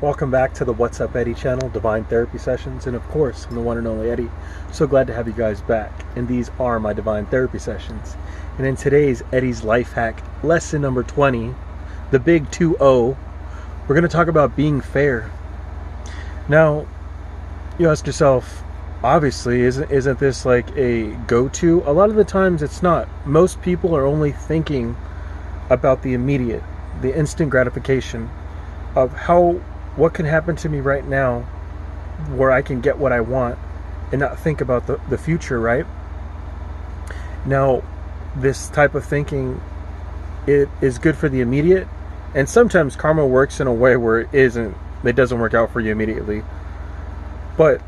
Welcome back to the What's Up Eddie channel, Divine Therapy Sessions, and of course, I'm the one and only Eddie. So glad to have you guys back, and these are my Divine Therapy Sessions. And in today's Eddie's Life Hack, lesson number 20, the big 2-0, we're going to talk about being fair. Now, you ask yourself, obviously, isn't this like a go-to? A lot of the times it's not. Most people are only thinking about the immediate, the instant gratification of what can happen to me right now where I can get what I want and not think about the future, right? Now, this type of thinking, it is good for the immediate, and sometimes karma works in a way where it doesn't work out for you immediately. But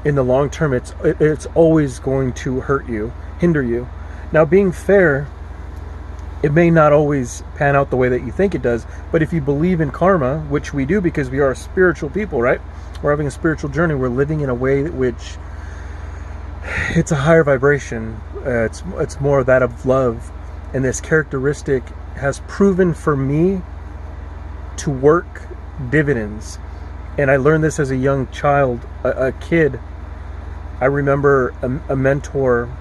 in the long term, it's always going to hurt you, hinder you. Now, being fair, it may not always pan out the way that you think it does, but if you believe in karma, which we do because we are spiritual people, right? We're having a spiritual journey. We're living in a way which it's a higher vibration. It's more of that of love, and this characteristic has proven for me to work dividends. And I learned this as a young child, a kid. I remember a mentor,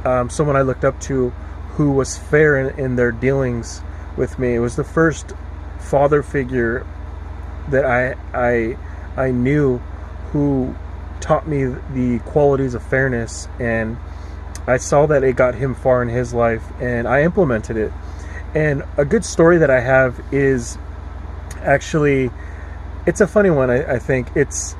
someone I looked up to, who was fair in their dealings with me. It was the first father figure that I knew who taught me the qualities of fairness, and I saw that it got him far in his life, and I implemented it. And a good story that I have is actually, it's a funny one. I think it's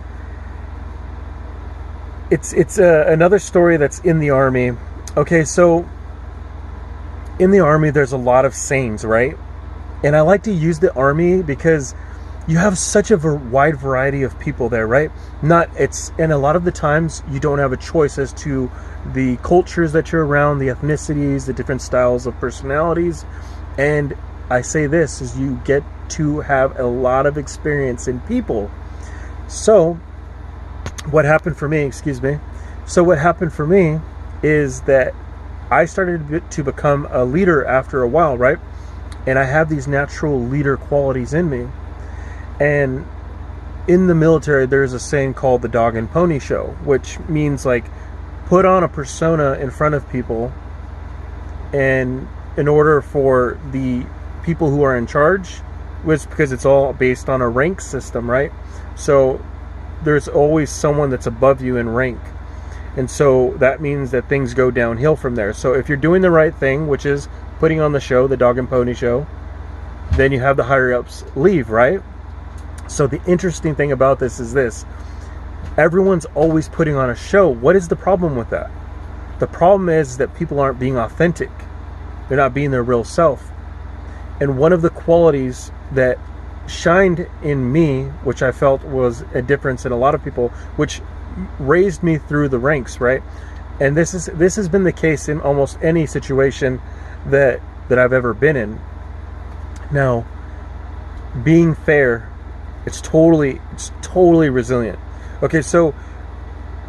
another story that's in the Army. Okay, so in the Army, there's a lot of sayings, right? And I like to use the Army because you have such a wide variety of people there, right? And a lot of the times you don't have a choice as to the cultures that you're around, the ethnicities, the different styles of personalities. And I say this is you get to have a lot of experience in people. So what happened for me is that I started to become a leader after a while, right? And I have these natural leader qualities in me. And in the military, there's a saying called the dog and pony show, which means like put on a persona in front of people, and in order for the people who are in charge, because it's all based on a rank system, right? So there's always someone that's above you in rank. And so that means that things go downhill from there. So if you're doing the right thing, which is putting on the show, the dog and pony show, then you have the higher ups leave, right? So the interesting thing about this is this. Everyone's always putting on a show. What is the problem with that? The problem is that people aren't being authentic. They're not being their real self. And one of the qualities that shined in me, which I felt was a difference in a lot of people, which raised me through the ranks, right? And this has been the case in almost any situation that I've ever been in. Now, being fair, it's totally resilient. Okay, so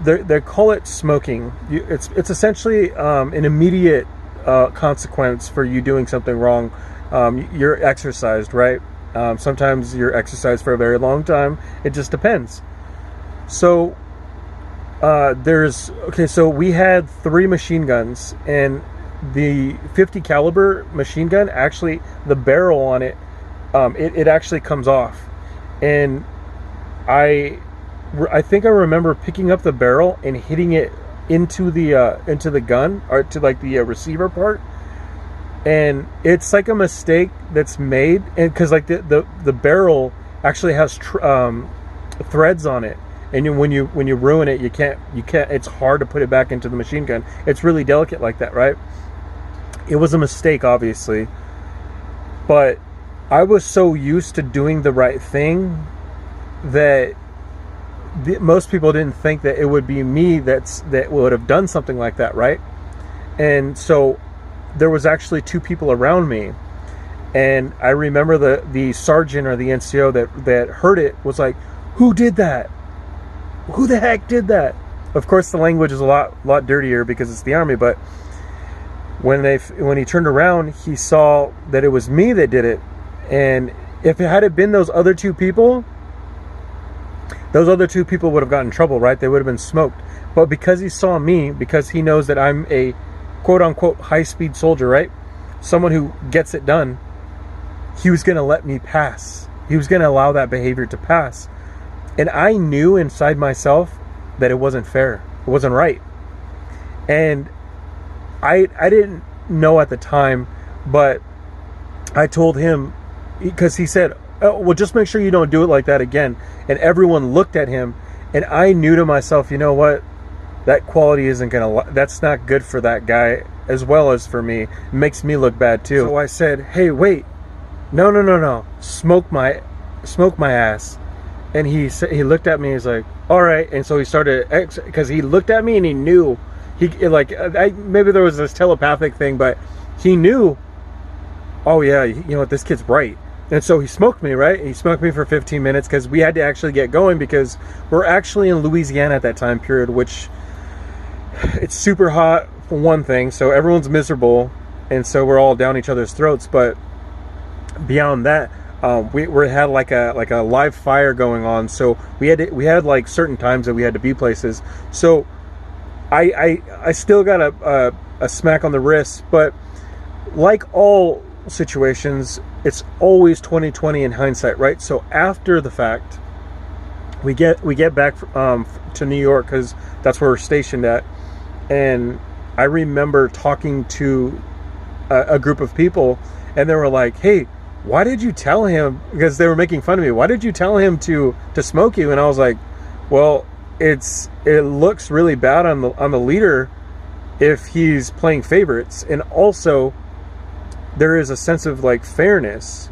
they call it smoking. It's essentially an immediate consequence for you doing something wrong. You're exercised, right? Sometimes you're exercised for a very long time. It just depends. So so we had 3 machine guns, and the 50 caliber machine gun, actually the barrel on it, it actually comes off. And I think I remember picking up the barrel and hitting it into the gun, or to like the receiver part. And it's like a mistake that's made, and because like the barrel actually has threads on it. And when you ruin it, you can't. It's hard to put it back into the machine gun. It's really delicate like that, right? It was a mistake, obviously, but I was so used to doing the right thing that most people didn't think that it would be me that would have done something like that, right? And so there was actually 2 people around me, and I remember the sergeant or the NCO that heard it was like, "Who did that? Who the heck did that?" Of course, the language is a lot dirtier because it's the Army, but when he turned around, he saw that it was me that did it. And if it had been those other 2 people, those other two people would have gotten in trouble, right? They would have been smoked. But because he saw me, because he knows that I'm a quote-unquote high-speed soldier, right? Someone who gets it done, he was going to let me pass. He was going to allow that behavior to pass. And I knew inside myself that it wasn't fair. It wasn't right. And I didn't know at the time, but I told him, because he said, oh, well, just make sure you don't do it like that again. And everyone looked at him, and I knew to myself, you know what? That quality isn't going to, that's not good for that guy as well as for me. It makes me look bad too. So I said, hey, wait, no. Smoke my ass. And he looked at me, he's like, all right. And so he started, because he looked at me and he knew, maybe there was this telepathic thing, but he knew, oh yeah, you know what, this kid's right. And so he smoked me, right? He smoked me for 15 minutes because we had to actually get going, because we're actually in Louisiana at that time period, which it's super hot for one thing. So everyone's miserable. And so we're all down each other's throats. But beyond that, we had like a live fire going on. So we had like certain times that we had to be places. So I still got a smack on the wrist, but like all situations, it's always 20/20 in hindsight, right? So after the fact, we get back to New York, because that's where we're stationed at, and I remember talking to a group of people, and they were like, hey, why did you tell him, because they were making fun of me, why did you tell him to smoke you? And I was like, well, it looks really bad on the leader if he's playing favorites. And also there is a sense of like fairness,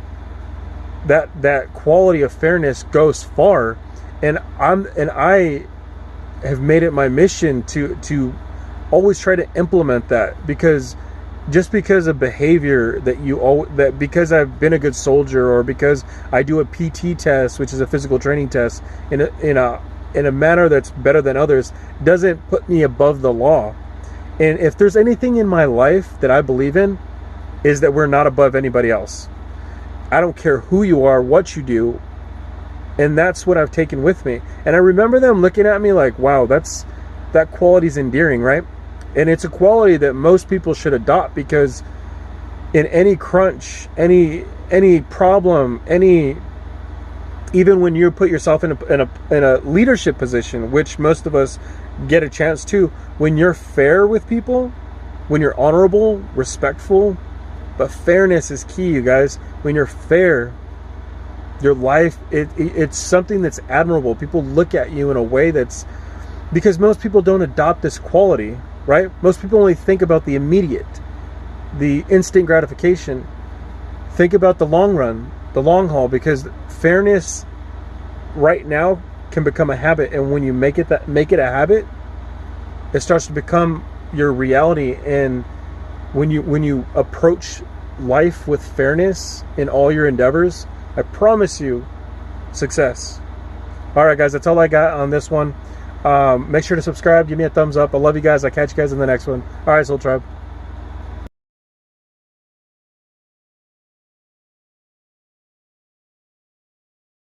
that quality of fairness goes far, and I have made it my mission to always try to implement that, because just because of behavior that because I've been a good soldier, or because I do a PT test, which is a physical training test, in a manner that's better than others, doesn't put me above the law. And if there's anything in my life that I believe in, is that we're not above anybody else. I don't care who you are, what you do, and that's what I've taken with me. And I remember them looking at me like, wow, that quality's endearing, right? And it's a quality that most people should adopt, because in any crunch, any problem, even when you put yourself in a leadership position, which most of us get a chance to, when you're fair with people, when you're honorable, respectful, but fairness is key, you guys. When you're fair, your life, it's something that's admirable. People look at you in a way that's, because most people don't adopt this quality, right? Most people only think about the immediate, the instant gratification. Think about the long run, the long haul, because fairness right now can become a habit. And when you make it a habit, it starts to become your reality. And when you approach life with fairness in all your endeavors, I promise you success. All right, guys, that's all I got on this one. Make sure to subscribe, give me a thumbs up. I love you guys. I'll catch you guys in the next one. All right, Soul Tribe.